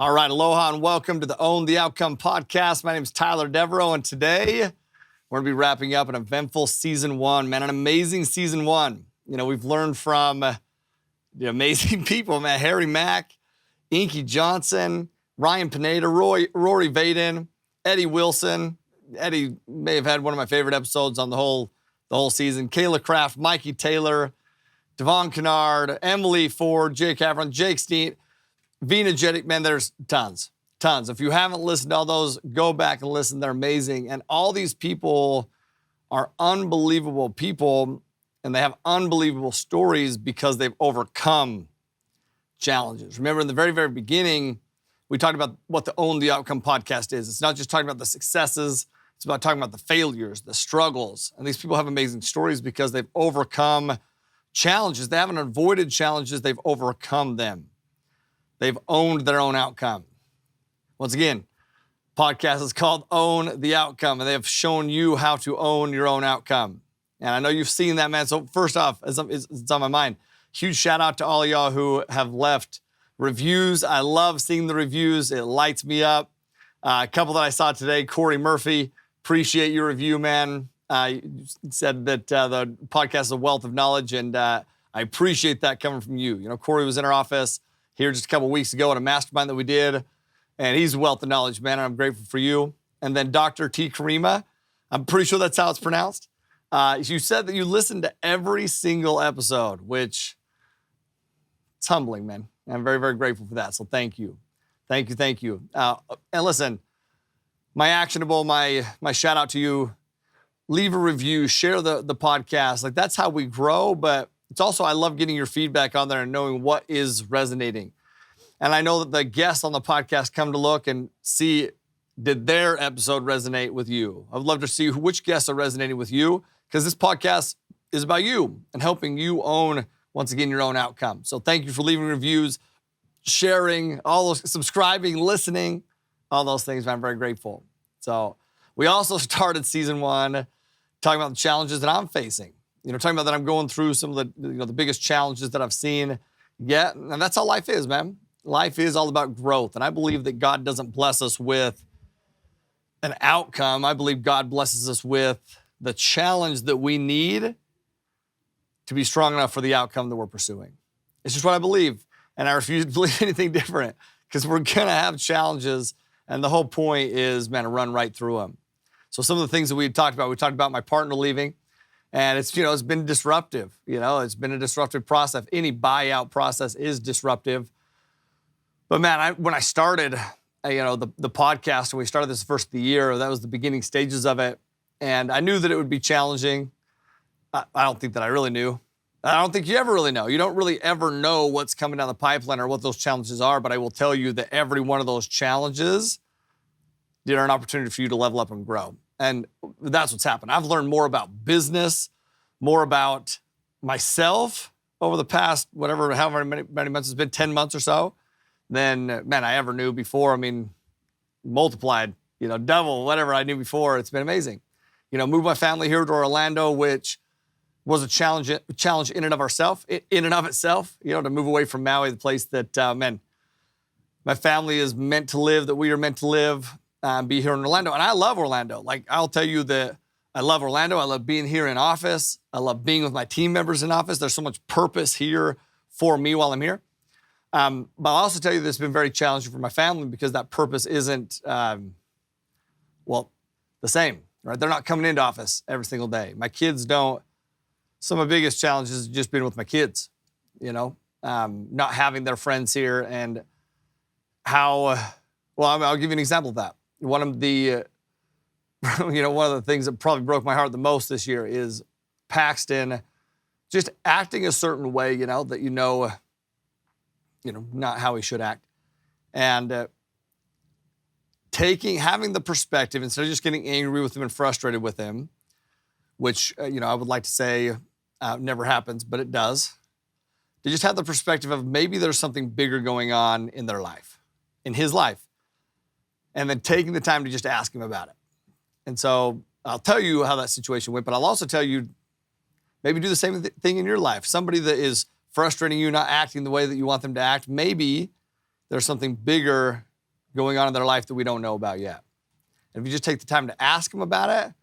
All right, aloha and welcome to the Own the Outcome podcast. My name is Tyler Devereaux, and today we're going to be wrapping up an eventful season one, man, an amazing season one. You know, we've learned from the amazing people, man, Harry Mack, Inky Johnson, Ryan Pineda, Rory Vaden, Eddie Wilson. Eddie may have had one of my favorite episodes on the whole season. Kayla Kraft, Mikey Taylor, Devon Kennard, Emily Ford, Jake Avron, Jake Steen, Vina Jedic, man, there's tons. If you haven't listened to all those, go back and listen. They're amazing. And all these people are unbelievable people, and they have unbelievable stories because they've overcome challenges. Remember, in the very, very beginning, we talked about what the Own the Outcome podcast is. It's not just talking about the successes. It's about talking about the failures, the struggles. And these people have amazing stories because they've overcome challenges. They haven't avoided challenges. They've overcome them. They've owned their own outcome. Once again, podcast is called Own the Outcome, and they have shown you how to own your own outcome. And I know you've seen that, man. So first off, it's on my mind. Huge shout out to all of y'all who have left reviews. I love seeing the reviews. It lights me up. A couple that I saw today, Corey Murphy, appreciate your review, man. You said that the podcast is a wealth of knowledge, and I appreciate that coming from you. You know, Corey was in our office here just a couple weeks ago at a mastermind that we did, and he's a wealth of knowledge, man, and I'm grateful for you. And then Dr. T. Karima, I'm pretty sure that's how it's pronounced. You said that you listened to every single episode, which it's humbling, man. I'm very, very grateful for that, so thank you. Thank you. And listen, my actionable, my shout out to you, leave a review, share the podcast. Like, that's how we grow, but it's also, I love getting your feedback on there and knowing what is resonating. And I know that the guests on the podcast come to look and see, did their episode resonate with you? I would love to see which guests are resonating with you, because this podcast is about you and helping you own, once again, your own outcome. So thank you for leaving reviews, sharing, all those, subscribing, listening, all those things, man. I'm very grateful. So we also started season one talking about the challenges that I'm facing. You know, talking about that I'm going through some of the biggest challenges that I've seen yet. And that's how life is, man. Life is all about growth. And I believe that God doesn't bless us with an outcome. I believe God blesses us with the challenge that we need to be strong enough for the outcome that we're pursuing. It's just what I believe. And I refuse to believe anything different, because we're going to have challenges. And the whole point is, man, to run right through them. So some of the things that we talked about my partner leaving. And it's been disruptive. It's been a disruptive process. Any buyout process is disruptive. But man, when I started, the podcast, when we started this first of the year, that was the beginning stages of it. And I knew that it would be challenging. I don't think that I really knew. I don't think you ever really know. You don't really ever know what's coming down the pipeline or what those challenges are. But I will tell you that every one of those challenges are an opportunity for you to level up and grow. And that's what's happened. I've learned more about business, more about myself over the past, however many months, it's been 10 months or so, than, man, I ever knew before. I mean, multiplied, double whatever I knew before. It's been amazing. Moved my family here to Orlando, which was a challenge in and of itself, to move away from Maui, the place that, my family is meant to live, that we are meant to live. Be here in Orlando. And I love Orlando. Like, I'll tell you that I love Orlando. I love being here in office. I love being with my team members in office. There's so much purpose here for me while I'm here. But I'll also tell you that it's been very challenging for my family, because that purpose isn't, the same, right? They're not coming into office every single day. My kids don't. Some of my biggest challenges has just been with my kids, not having their friends here, and how, I'll give you an example of that. One of the things that probably broke my heart the most this year is Paxton just acting a certain way, that not how he should act. And having the perspective, instead of just getting angry with him and frustrated with him, which, I would like to say never happens, but it does, to just have the perspective of maybe there's something bigger going on in their life, in his life. And then taking the time to just ask him about it. And so I'll tell you how that situation went, but I'll also tell you, maybe do the same thing in your life. Somebody that is frustrating you, not acting the way that you want them to act, maybe there's something bigger going on in their life that we don't know about yet. And if you just take the time to ask them about it,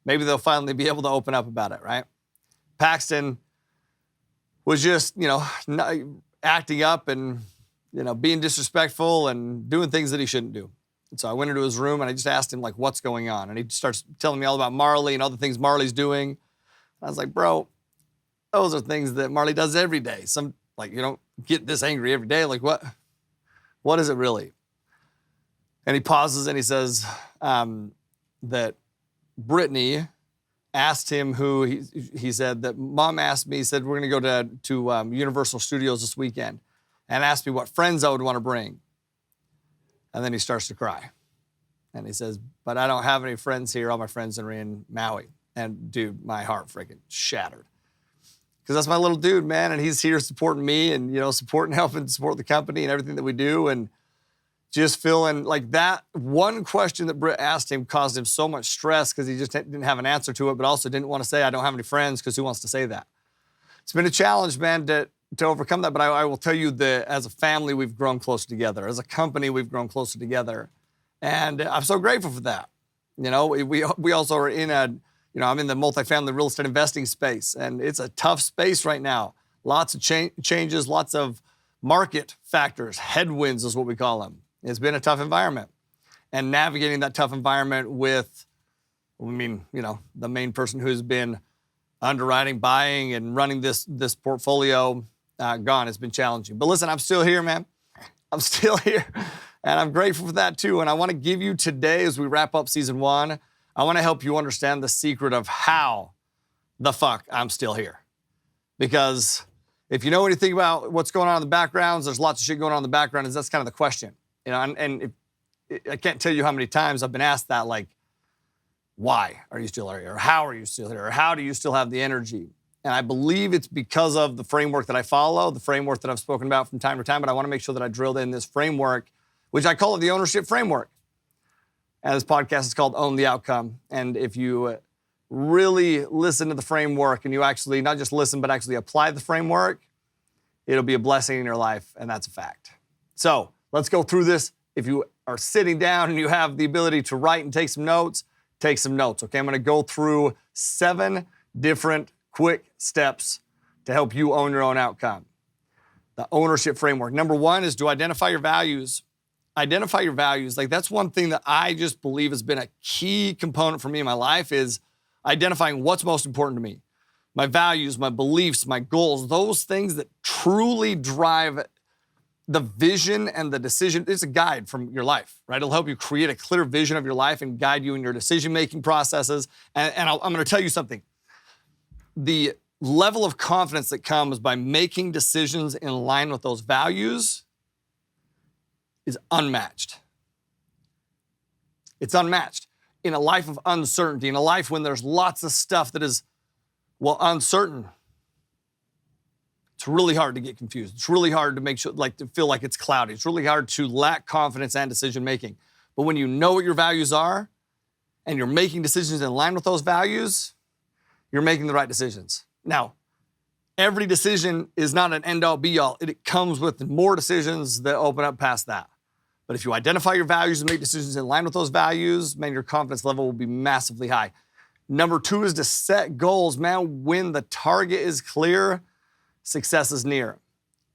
maybe they'll finally be able to open up about it, right? Paxton was just, acting up and, being disrespectful and doing things that he shouldn't do. And so I went into his room and I just asked him, like, what's going on? And he starts telling me all about Marley and other things Marley's doing. I was like, bro, those are things that Marley does every day. You don't get this angry every day. Like, what is it really? And he pauses and he says that Brittany asked him he said that mom asked me, he said, we're going to go to Universal Studios this weekend, and asked me what friends I would want to bring. And then he starts to cry. And he says, but I don't have any friends here. All my friends are in Maui. And dude, my heart freaking shattered. Because that's my little dude, man. And he's here supporting me and, helping support the company and everything that we do. And just feeling like that one question that Britt asked him caused him so much stress because he just didn't have an answer to it, but also didn't want to say, I don't have any friends, because who wants to say that? It's been a challenge, man, to overcome that. But I will tell you that as a family, we've grown closer together. As a company, we've grown closer together. And I'm so grateful for that. We also are in I'm in the multifamily real estate investing space, and it's a tough space right now. Lots of changes, lots of market factors, headwinds is what we call them. It's been a tough environment. And navigating that tough environment with, the main person who's been underwriting, buying, and running this portfolio gone has been challenging. But listen, I'm still here, man. I'm still here, and I'm grateful for that too. And I want to give you today, as we wrap up season 1, I want to help you understand the secret of how the fuck I'm still here. Because if you know anything about what's going on in the backgrounds, there's lots of shit going on in the background, that's kind of the question. I can't tell you how many times I've been asked that, like, why are you still here? Or how are you still here? Or how do you still have the energy? And I believe it's because of the framework that I follow, the framework that I've spoken about from time to time, but I want to make sure that I drilled in this framework, which I call it the ownership framework. And this podcast is called Own the Outcome. And if you really listen to the framework and you actually not just listen, but actually apply the framework, it'll be a blessing in your life, and that's a fact. So let's go through this. If you are sitting down and you have the ability to write and take some notes, okay? I'm gonna go through 7 different quick steps to help you own your own outcome. The ownership framework. Number 1 is to identify your values. Identify your values. Like, that's one thing that I just believe has been a key component for me in my life, is identifying what's most important to me. My values, my beliefs, my goals, those things that truly drive the vision and the decision. It's a guide from your life, right? It'll help you create a clear vision of your life and guide you in your decision-making processes. And I'm going to tell you something. The level of confidence that comes by making decisions in line with those values is unmatched. It's unmatched. In a life of uncertainty, in a life when there's lots of stuff that is, uncertain, it's really hard to get confused. It's really hard to to feel like it's cloudy. It's really hard to lack confidence and decision making. But when you know what your values are and you're making decisions in line with those values, you're making the right decisions. Now, every decision is not an end-all be-all. It comes with more decisions that open up past that. But if you identify your values and make decisions in line with those values, man, your confidence level will be massively high. Number 2 is to set goals, man. When the target is clear, success is near.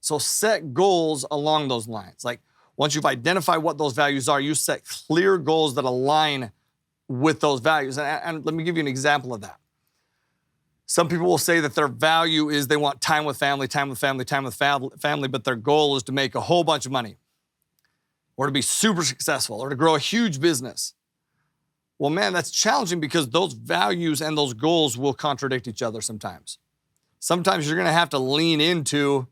So set goals along those lines. Like, once you've identified what those values are, you set clear goals that align with those values. And let me give you an example of that. Some people will say that their value is they want time with family, but their goal is to make a whole bunch of money, or to be super successful, or to grow a huge business. Well, man, that's challenging because those values and those goals will contradict each other sometimes. Sometimes you're gonna have to lean into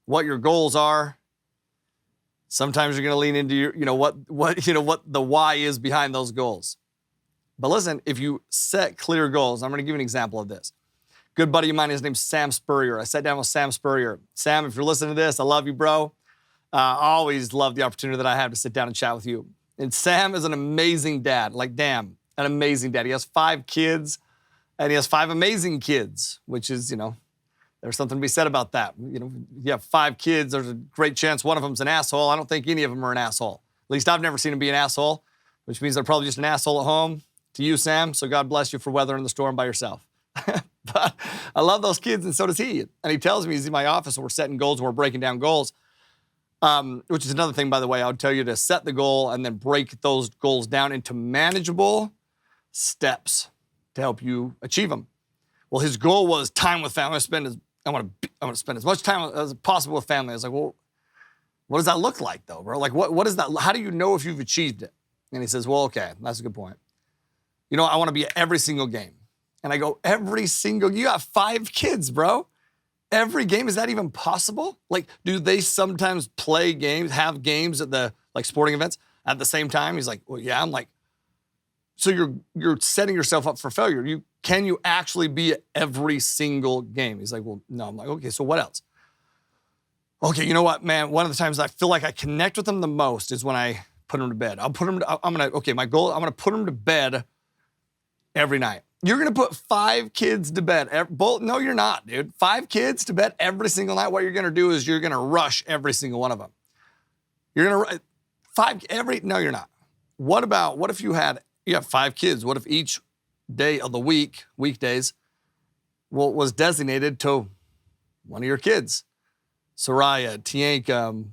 what your goals are. Sometimes you're gonna lean into your, what the why is behind those goals. But listen, if you set clear goals, I'm gonna give you an example of this. Good buddy of mine, his name's Sam Spurrier. I sat down with Sam Spurrier. Sam, if you're listening to this, I love you, bro. I always love the opportunity that I have to sit down and chat with you. And Sam is an amazing dad. Like, damn, an amazing dad. He has 5 kids, and he has 5 amazing kids, which is, there's something to be said about that. You have 5 kids, there's a great chance one of them's an asshole. I don't think any of them are an asshole. least I've never seen him be an asshole, which means they're probably just an asshole at home to you, Sam. So God bless you for weathering the storm by yourself. But I love those kids, and so does he. And he tells me he's in my office and we're setting goals and we're breaking down goals, which is another thing, by the way. I would tell you to set the goal and then break those goals down into manageable steps to help you achieve them. Well, his goal was time with family. I want to spend as much time as possible with family. I was like, well, what does that look like, though, bro? Like, what is that? How do you know if you've achieved it? And he says, well, okay, that's a good point. You know, I want to be at every single game. And I go, you got 5 kids, bro. Every game, is that even possible? Like, do they sometimes play games, have games at the, like, sporting events at the same time? He's like, well, yeah. I'm like, so you're setting yourself up for failure. Can you actually be at every single game? He's like, well, no. I'm like, okay, so what else? Okay, you know what, man? One of the times I feel like I connect with them the most is when I put them to bed. My goal, I'm gonna put them to bed every night. You're gonna put 5 kids to bed. No, you're not, dude. 5 kids to bed every single night. What you're gonna do is you're gonna rush every single one of them. You're gonna, no, you're not. What if you have 5 kids? What if each day of the weekdays, was designated to one of your kids? Soraya, Tianka,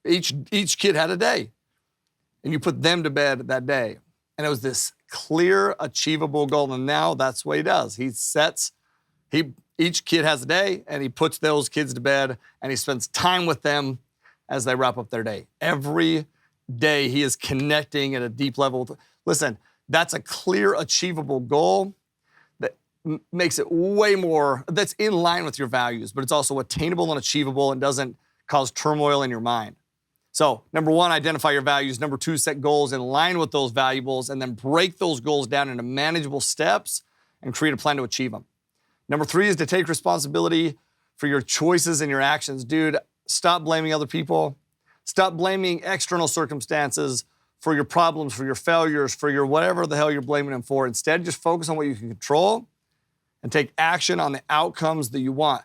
each kid had a day. And you put them to bed that day. And it was this clear, achievable goal. And now that's what he does. Each kid has a day, and he puts those kids to bed, and he spends time with them as they wrap up their day. Every day he is connecting at a deep level. Listen, that's a clear, achievable goal that makes it way more, that's in line with your values, but it's also attainable and achievable and doesn't cause turmoil in your mind. So, number 1, identify your values. Number 2, set goals in line with those values, and then break those goals down into manageable steps and create a plan to achieve them. Number 3 is to take responsibility for your choices and your actions. Dude, stop blaming other people. Stop blaming external circumstances for your problems, for your failures, for your whatever the hell you're blaming them for. Instead, just focus on what you can control and take action on the outcomes that you want.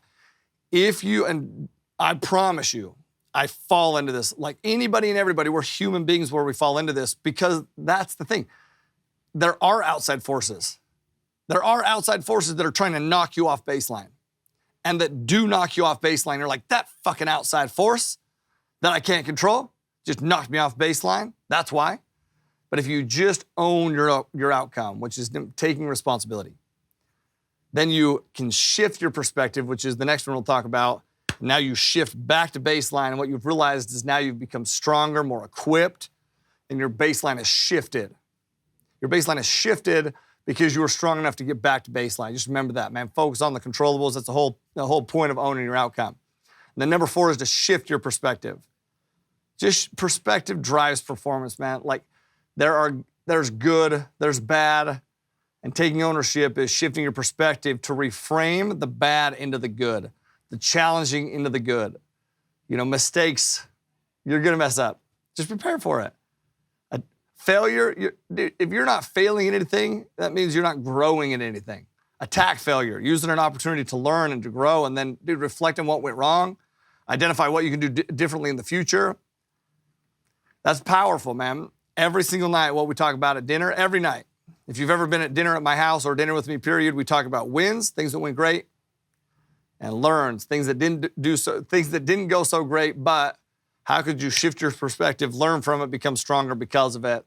And I promise you, I fall into this. Like anybody and everybody, we're human beings where we fall into this, because that's the thing. There are outside forces. There are outside forces that are trying to knock you off baseline, and that do knock you off baseline. You're like, that fucking outside force that I can't control just knocked me off baseline. That's why. But if you just own your outcome, which is taking responsibility, then you can shift your perspective, which is the next one we'll talk about. Now you shift back to baseline, and what you've realized is now you've become stronger, more equipped, and your baseline has shifted. Your baseline has shifted because you were strong enough to get back to baseline. Just remember that, man. Focus on the controllables. That's the whole point of owning your outcome. And then number 4 is to shift your perspective. Just perspective drives performance, man. Like there's good, there's bad, and taking ownership is shifting your perspective to reframe the bad into the good, the challenging into the good. You know, mistakes, you're gonna mess up. Just prepare for it. A failure, if you're not failing at anything, that means you're not growing in anything. Attack failure, using an opportunity to learn and to grow, and then reflect on what went wrong, identify what you can do differently in the future. That's powerful, man. Every single night, what we talk about at dinner, every night. If you've ever been at dinner at my house or dinner with me, period, we talk about wins, things that went great, and learns, things that didn't go so great, but how could you shift your perspective, learn from it, become stronger because of it?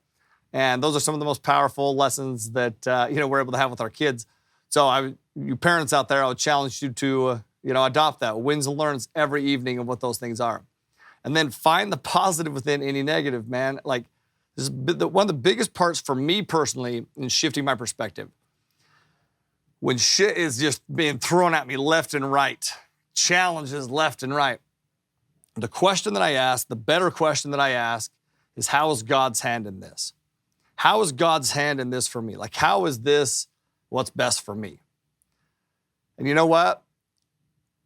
And those are some of the most powerful lessons that we're able to have with our kids. So you parents out there, I would challenge you to adopt that. Wins and learns every evening of what those things are. And then find the positive within any negative, man. Like, this is one of the biggest parts for me personally in shifting my perspective. When shit is just being thrown at me left and right, challenges left and right, the question that I ask, the better question that I ask is, how is God's hand in this? How is God's hand in this for me? Like, how is this what's best for me? And you know what?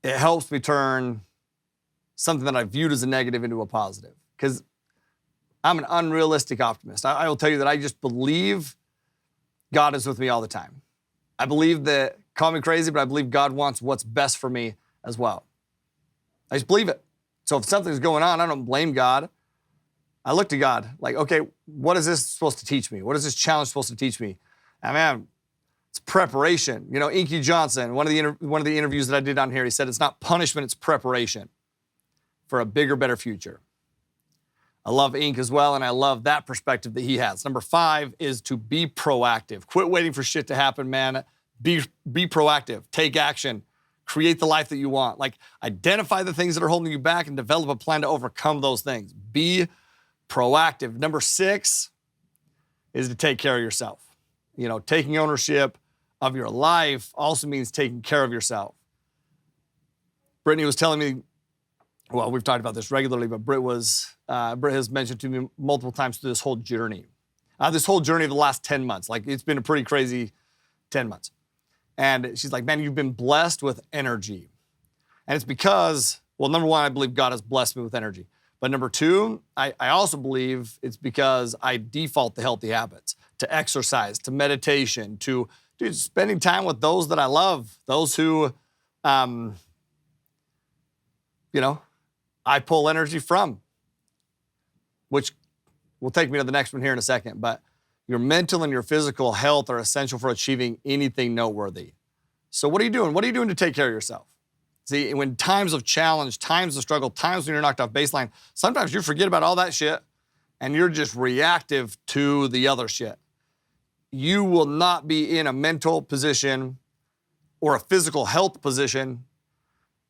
It helps me turn something that I viewed as a negative into a positive, because I'm an unrealistic optimist. I will tell you that I just believe God is with me all the time. I believe that, call me crazy, but I believe God wants what's best for me as well. I just believe it. So if something's going on, I don't blame God. I look to God, like, okay, what is this supposed to teach me? What is this challenge supposed to teach me? And man, it's preparation. You know, Inky Johnson, one of the interviews that I did on here, he said it's not punishment, it's preparation for a bigger, better future. I love Ink as well, and I love that perspective that he has. Number 5 is to be proactive. Quit waiting for shit to happen, man. Be proactive. Take action. Create the life that you want. Like, identify the things that are holding you back and develop a plan to overcome those things. Be proactive. Number 6 is to take care of yourself. You know, taking ownership of your life also means taking care of yourself. Brittany was telling me, well, we've talked about this regularly, but Britt has mentioned to me multiple times through this whole journey. Of the last 10 months. Like, it's been a pretty crazy 10 months. And she's like, man, you've been blessed with energy. And it's because, well, number 1, I believe God has blessed me with energy. But number 2, I also believe it's because I default to healthy habits, to exercise, to meditation, to spending time with those that I love, those who, I pull energy from, which will take me to the next one here in a second. But your mental and your physical health are essential for achieving anything noteworthy. So what are you doing? What are you doing to take care of yourself? See, when times of challenge, times of struggle, times when you're knocked off baseline, sometimes you forget about all that shit and you're just reactive to the other shit. You will not be in a mental position or a physical health position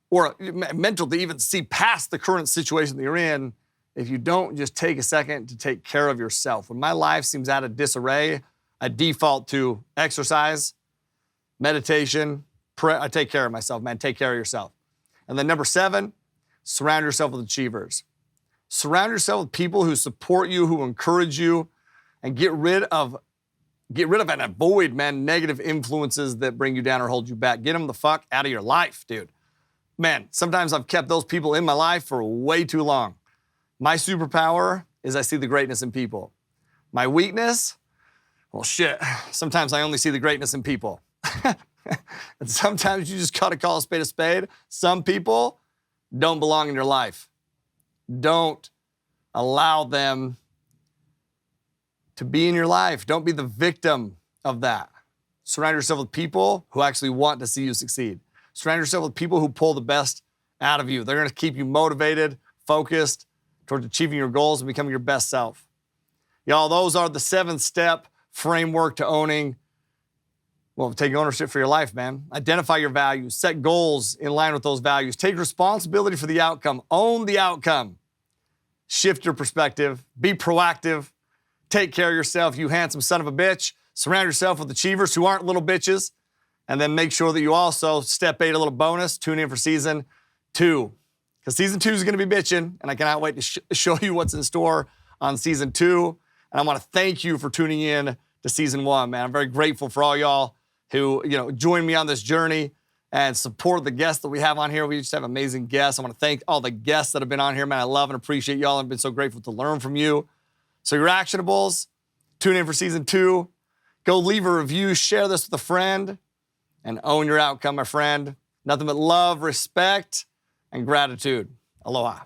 or mental to even see past the current situation that you're in if you don't just take a second to take care of yourself. When my life seems out of disarray, I default to exercise, meditation, I take care of myself, man. Take care of yourself. And then number 7, surround yourself with achievers. Surround yourself with people who support you, who encourage you, and get rid of and avoid, man, negative influences that bring you down or hold you back. Get them the fuck out of your life, dude. Man, sometimes I've kept those people in my life for way too long. My superpower is I see the greatness in people. My weakness, well, shit, sometimes I only see the greatness in people. And sometimes you just gotta call a spade a spade. Some people don't belong in your life. Don't allow them to be in your life. Don't be the victim of that. Surround yourself with people who actually want to see you succeed. Surround yourself with people who pull the best out of you. They're gonna keep you motivated, focused towards achieving your goals and becoming your best self. Y'all, those are the 7-step framework to owning, well, taking ownership for your life, man. Identify your values, set goals in line with those values, take responsibility for the outcome, own the outcome, shift your perspective, be proactive, take care of yourself, you handsome son of a bitch, surround yourself with achievers who aren't little bitches, and then make sure that you also, step 8, a little bonus, tune in for season 2. Because season 2 is going to be bitching, and I cannot wait to show you what's in store on season 2. And I want to thank you for tuning in to season 1, man. I'm very grateful for all y'all who, join me on this journey and support the guests that we have on here. We just have amazing guests. I want to thank all the guests that have been on here, man. I love and appreciate y'all. I've been so grateful to learn from you. So your actionables, tune in for season 2. Go leave a review, share this with a friend, and own your outcome, my friend. Nothing but love, respect, and gratitude. Aloha.